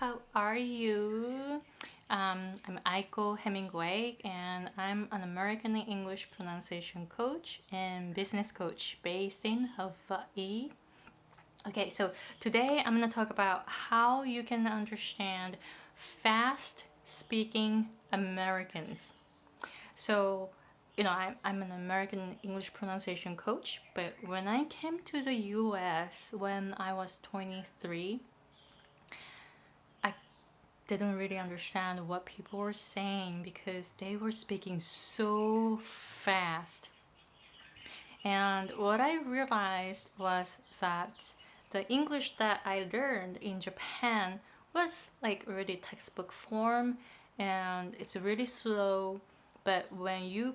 how are you? I'm Aiko Hemingway, and I'm an American English pronunciation coach and business coach based in Hawaii. Okay, so today I'm going to talk about how you can understand fast speaking Americans. So, I'm an American English pronunciation coach, but when I came to the US when I was 23, I didn't really understand what people were saying because they were speaking so fast. And what I realized was that the English that I learned in Japan was like really textbook form and it's really slow. But when you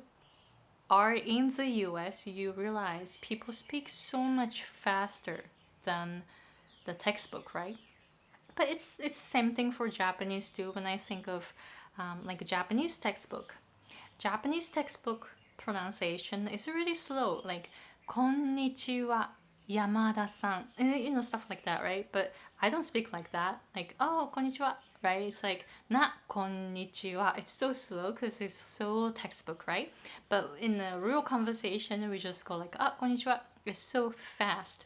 are in the US, you realize people speak so much faster than the textbook, right? But it's the same thing for Japanese too. When I think of like a Japanese textbook pronunciation is really slow, like konnichiwa Yamada-san, stuff like that, right? But I don't speak like that, like oh konnichiwa, right? It's like not konnichiwa. It's so slow because it's so textbook, right? But in a real conversation we just go like ah konnichiwa. It's so fast.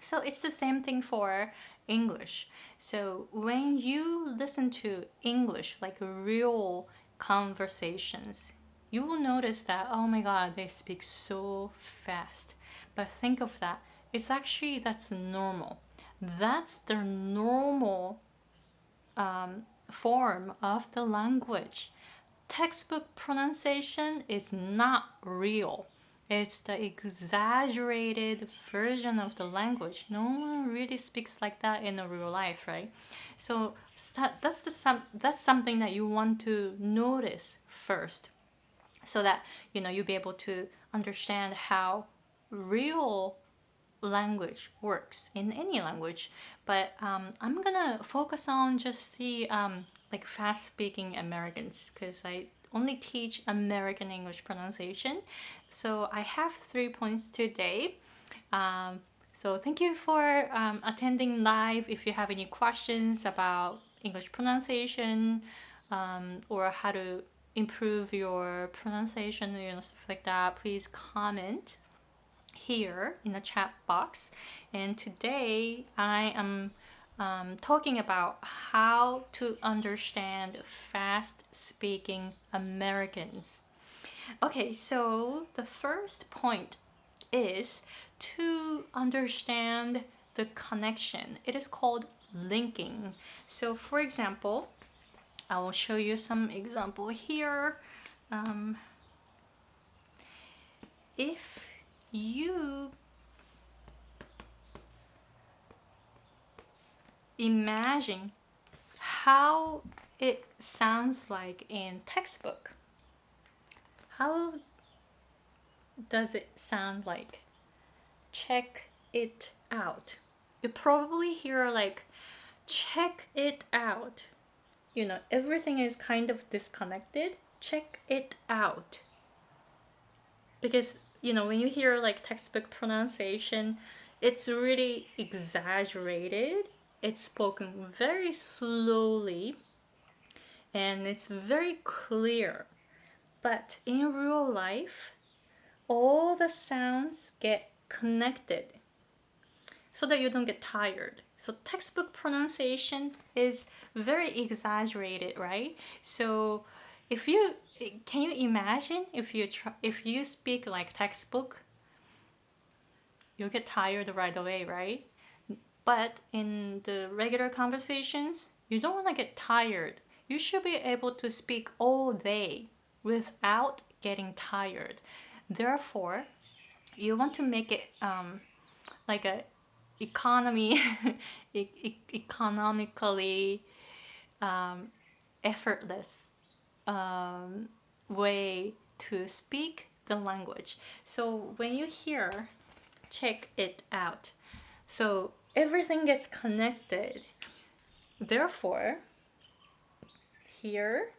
So it's the same thing for English. So when you listen to English, like real conversations, you will notice that, oh my god, they speak so fast. But think of that. That's normal. That's the normal form of the language. Textbook pronunciation is not real. It's the exaggerated version of the language. No one really speaks like that in a real life, right? So that's something that you want to notice first, so that you'll be able to understand how real language works in any language. But I'm gonna focus on just the like fast speaking Americans because I only teach American English pronunciation. So I have 3 points today. So thank you for attending live. If you have any questions about English pronunciation or how to improve your pronunciation, stuff like that, please comment here in the chat box. And today I am talking about how to understand fast speaking Americans. Okay, so the first point is to understand the connection. It is called linking. So for example, I will show you some example here. If you imagine how it sounds like in textbook, how does it sound like? Check it out. You probably hear like check it out. Everything is kind of disconnected. Check it out. Because when you hear like textbook pronunciation, it's really exaggerated. It's spoken very slowly and it's very clear. But in real life, all the sounds get connected so that you don't get tired. So textbook pronunciation is very exaggerated, right? So can you imagine if you speak like textbook, you'll get tired right away, right? But in the regular conversations, you don't want to get tired. You should be able to speak all day without getting tired. Therefore, you want to make it like a economically effortless way to speak the language. So when you hear check it out, so everything gets connected. Therefore, here,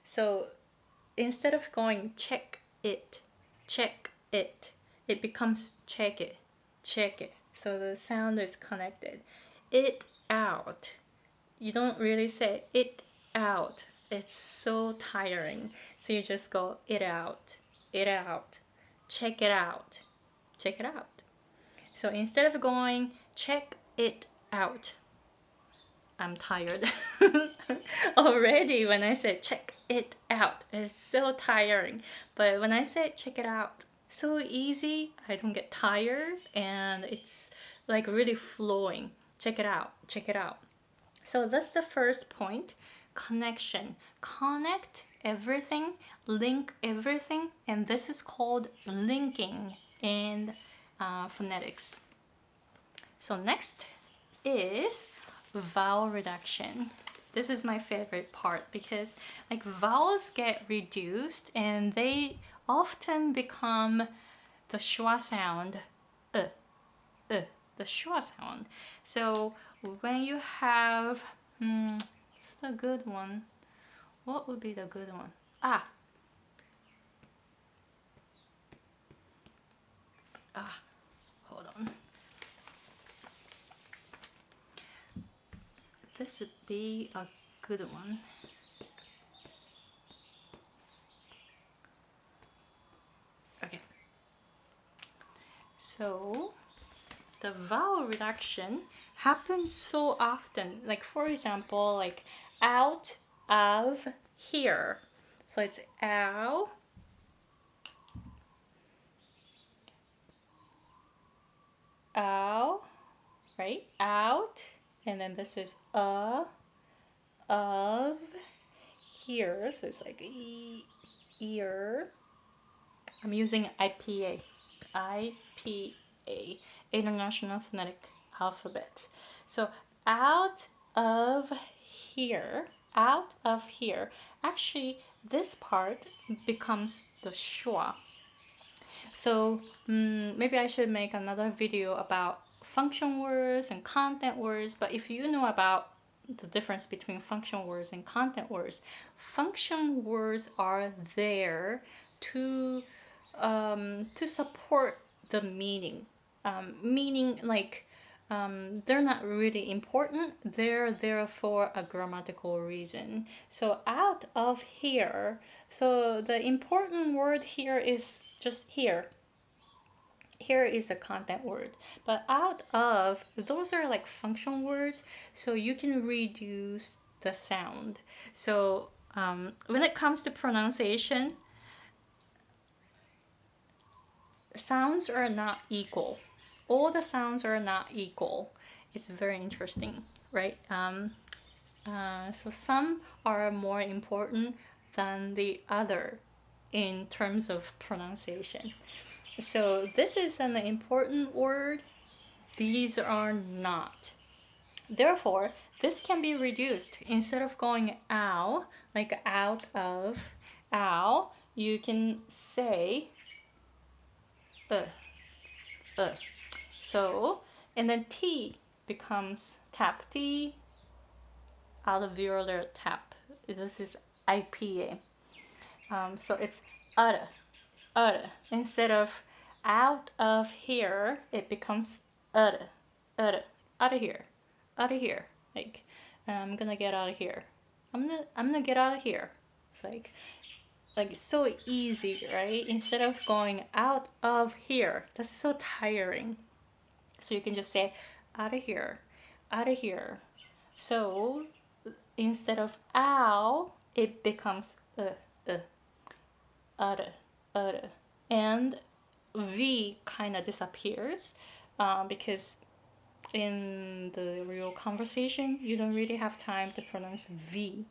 so instead of going check it, it becomes check it. So the sound is connected. It out. you don't really say it out. It's so tiring. So you just go it out, check it out, check it out. So instead of going check it out, I'm tired already when I say check it out. It's so tiring. But when I say check it out, so easy, I don't get tired, and it's like really flowing. Check it out, check it out. So that's the first point, connection. Connect everything, link everything, and this is called linking in phonetics. So next is vowel reduction. This is my favorite part because like vowels get reduced and they often become the schwa sound, the schwa sound. So when you have, what's the good one? What would be the good one? Hold on. This would be a good one. Okay. So the vowel reduction happens so often. Like for example, like out of here. So it's ow, ow, right? Out, and then this is of here. So it's like ear. I'm using IPA, International Phonetic Alphabet. So out of here, out of here. Actually, this part becomes the schwa. So maybe I should make another video about function words and content words. But if you know about the difference between function words and content words, function words are there to support the meaning. Meaning like they're not really important. They're there for a grammatical reason. So out of here. So the important word here is just here. Here is a content word, but out of, those are like function words, so you can reduce the sound. So when it comes to pronunciation, sounds are not equal. All the sounds are not equal. It's very interesting, right? So some are more important than the other in terms of pronunciation. So this is an important word. These are not. Therefore, this can be reduced. Instead of going ow, like out of, ow, you can say So, and then T becomes tap T, alveolar tap. This is IPA. So it's utter. Instead of out of here, it becomes utter. Out of here. Like I'm gonna get out of here. I'm gonna get out of here. It's like so easy, right? Instead of going out of here, that's so tiring. So you can just say out of here. So instead of ow, it becomes utter. And V kind of disappears because in the real conversation, you don't really have time to pronounce V,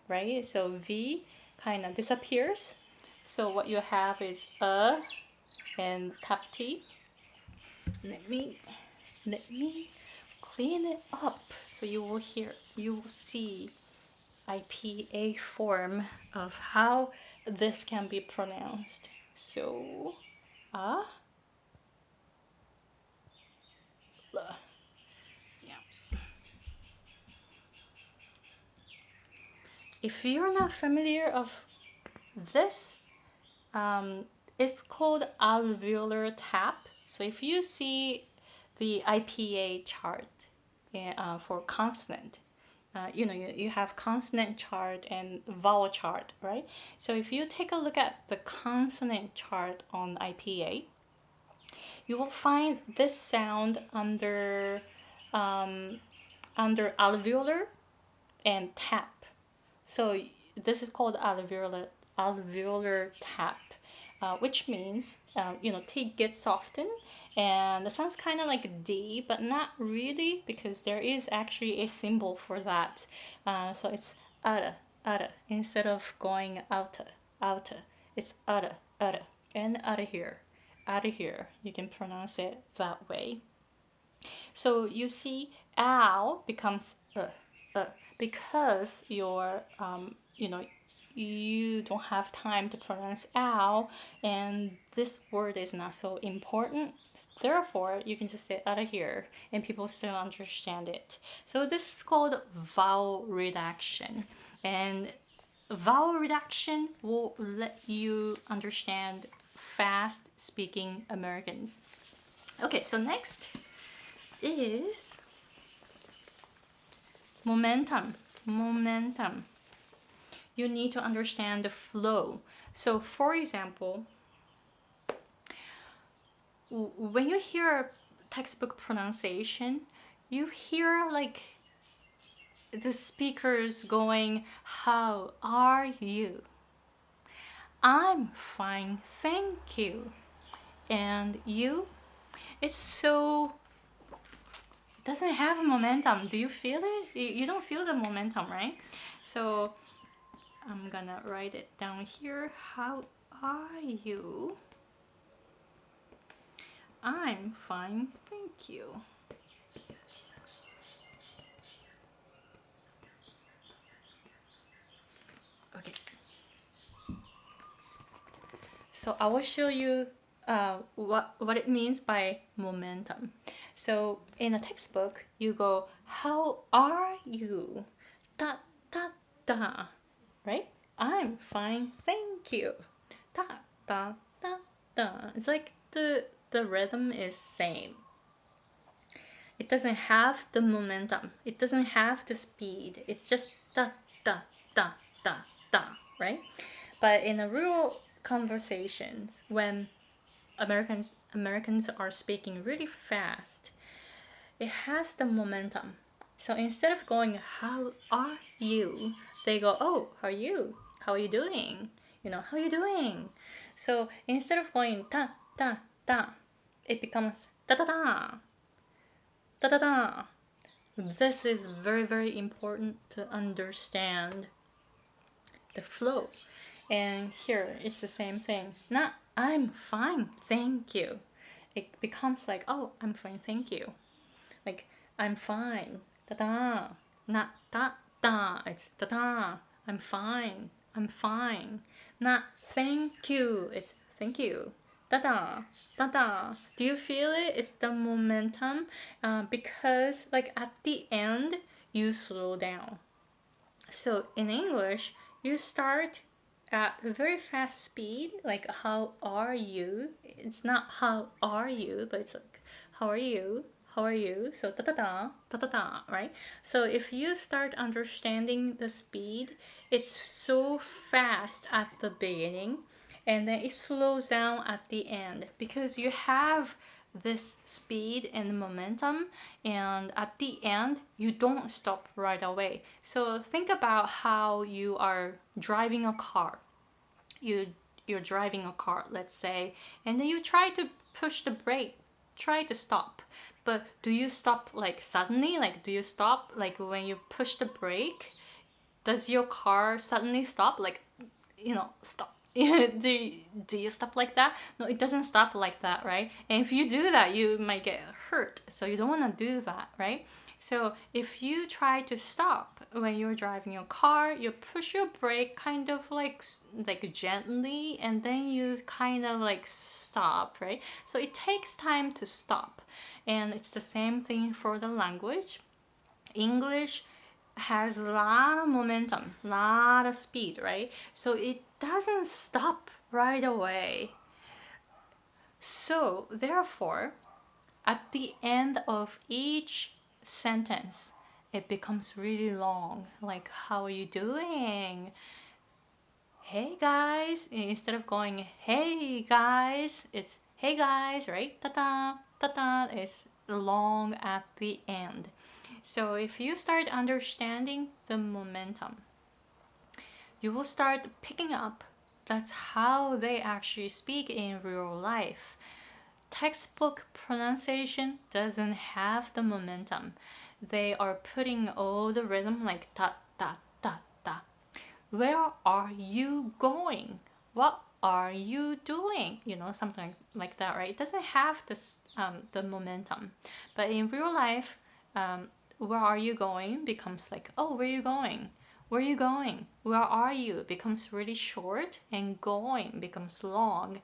right? So V kind of disappears. So what you have is and tap T. Let me clean it up so you will see IPA form of how this can be pronounced. So if you're not familiar of this, it's called alveolar tap. So if you see the IPA chart for consonant, you have consonant chart and vowel chart, right? So if you take a look at the consonant chart on IPA, you will find this sound under alveolar and tap. So this is called alveolar tap, which means T gets softened, and it sounds kind of like a D, but not really, because there is actually a symbol for that. So it's ara, instead of going outer. It's ara, and out of here. You can pronounce it that way. So you see, ow becomes because your you don't have time to pronounce ow, and this word is not so important. Therefore, you can just say out of here, and people still understand it. So this is called vowel reduction, and vowel reduction will let you understand fast-speaking Americans. Okay, so next is momentum. You need to understand the flow. So for example, when you hear textbook pronunciation, you hear like the speakers going, how are you? I'm fine, thank you. And you? It's so, it doesn't have momentum. Do you feel it? You don't feel the momentum, right? So I'm gonna write it down here. How are you? I'm fine, thank you. Okay. So I will show you what it means by momentum. So in a textbook, you go, how are you? Da, da, da. Right? I'm fine, thank you. Da, da, da, da. It's like the rhythm is same. It doesn't have the momentum. It doesn't have the speed. It's just da, da, da, da, da, right? But in a real conversations, when Americans are speaking really fast, it has the momentum. So instead of going, how are you? They go, oh, how are you? How are you doing? How are you doing? So instead of going da, da, da, it becomes da, da, da, da, da, da. This is very, very important to understand the flow. And here it's the same thing. Not, I'm fine, thank you. It becomes like, oh, I'm fine, thank you. Like, I'm fine, da, da. Not da, da, it's da, da. I'm fine. Not thank you, it's thank you. Da da, da da. Do you feel it? It's the momentum, because like at the end you slow down. So in English, you start at a very fast speed, like how are you? It's not how are you, but it's like how are you? How are you? So da da da, da da da, right? So if you start understanding the speed, it's so fast at the beginning, and then it slows down at the end, because you have this speed and momentum, and at the end you don't stop right away. So think about how you are driving a car. You're driving a car, let's say, and then you try to push the brake, try to stop. But do you stop like suddenly? Like, do you stop like when you push the brake? Does your car suddenly stop? Like, stop. Do you stop like that? No, it doesn't stop like that, right? And if you do that, you might get hurt. So you don't want to do that, right? So if you try to stop when you're driving your car, you push your brake kind of like gently, and then you kind of like stop, right? So it takes time to stop. And it's the same thing for the language. English has a lot of momentum, a lot of speed, right? So it doesn't stop right away. So therefore, at the end of each sentence, it becomes really long. Like, how are you doing? Hey guys. Instead of going, hey guys, it's hey guys, right? Ta-ta, ta-ta is long at the end. So if you start understanding the momentum, you will start picking up. That's how they actually speak in real life. Textbook pronunciation doesn't have the momentum. They are putting all the rhythm like ta ta ta ta. Where are you going? What are you doing? Something like that, right? It doesn't have this the momentum. But in real life, where are you going becomes like, oh, where are you going? Where are you going? Where are you? It becomes really short, and going becomes long.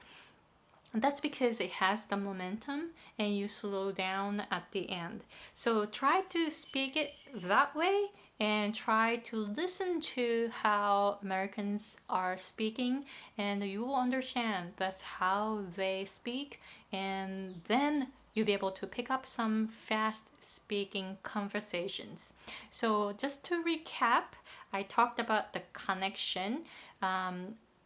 And that's because it has the momentum and you slow down at the end. So try to speak it that way and try to listen to how Americans are speaking, and you will understand that's how they speak, and then you'll be able to pick up some fast speaking conversations. So just to recap, I talked about the connection.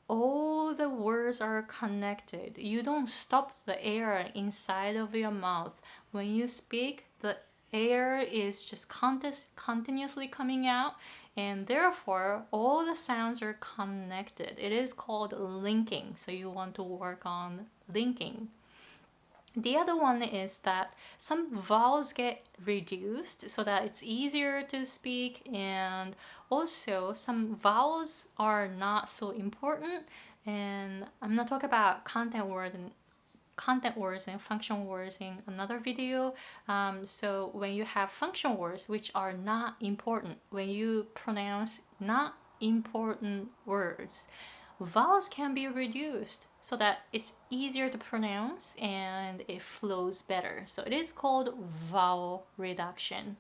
All the words are connected. You don't stop the air inside of your mouth. When you speak, the air is just continuously coming out, and therefore all the sounds are connected. It is called linking, so you want to work on linking. The other one is that some vowels get reduced so that it's easier to speak, and also some vowels are not so important. And I'm not talking about content words and function words in another video. So when you have function words which are not important, when you pronounce not important words, vowels can be reduced so that it's easier to pronounce and it flows better. So it is called vowel reduction.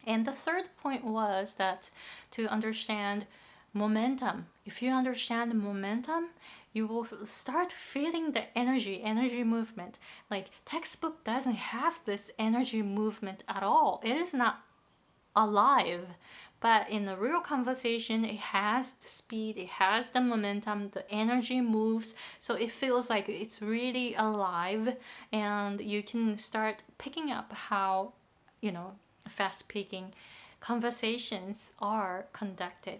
And the third point was that to understand momentum, if you understand momentum, you will start feeling the energy movement. Like textbook doesn't have this energy movement at all. It is not alive. But in a real conversation, it has the speed, it has the momentum, the energy moves, so it feels like it's really alive, and you can start picking up how, fast speaking conversations are conducted.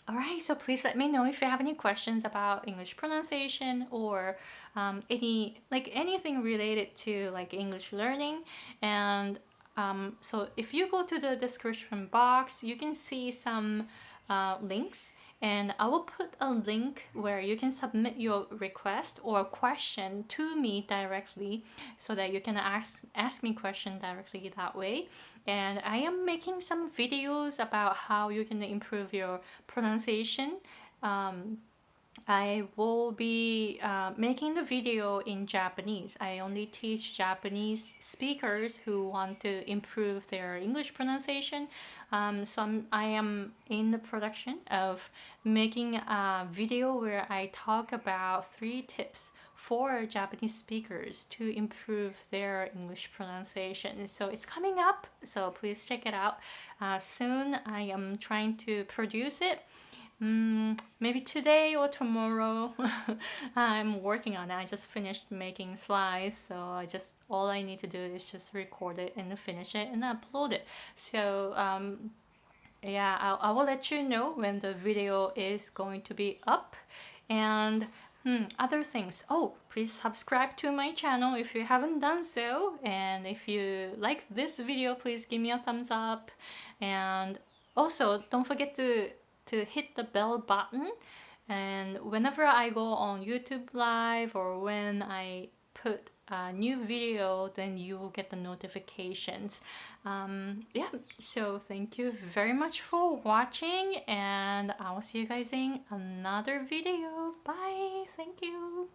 Alright, so please let me know if you have any questions about English pronunciation or anything related to English learning. And so if you go to the description box, you can see some links, and I will put a link where you can submit your request or question to me directly, so that you can ask me question directly that way. And I am making some videos about how you can improve your pronunciation. I will be making the video in Japanese. I only teach Japanese speakers who want to improve their English pronunciation. I am in the production of making a video where I talk about 3 tips for Japanese speakers to improve their English pronunciation. So it's coming up, so please check it out. Soon I am trying to produce it. Maybe today or tomorrow. I'm working on it. I just finished making slides, so all I need to do is just record it and finish it and upload it. So yeah, I will let you know when the video is going to be up. And other things. Oh, please subscribe to my channel if you haven't done so. And if you like this video, please give me a thumbs up. And also, don't forget to hit the bell button, and whenever I go on YouTube live or when I put a new video, then you will get the notifications. Yeah, so thank you very much for watching, and I will see you guys in another video. Bye. Thank you.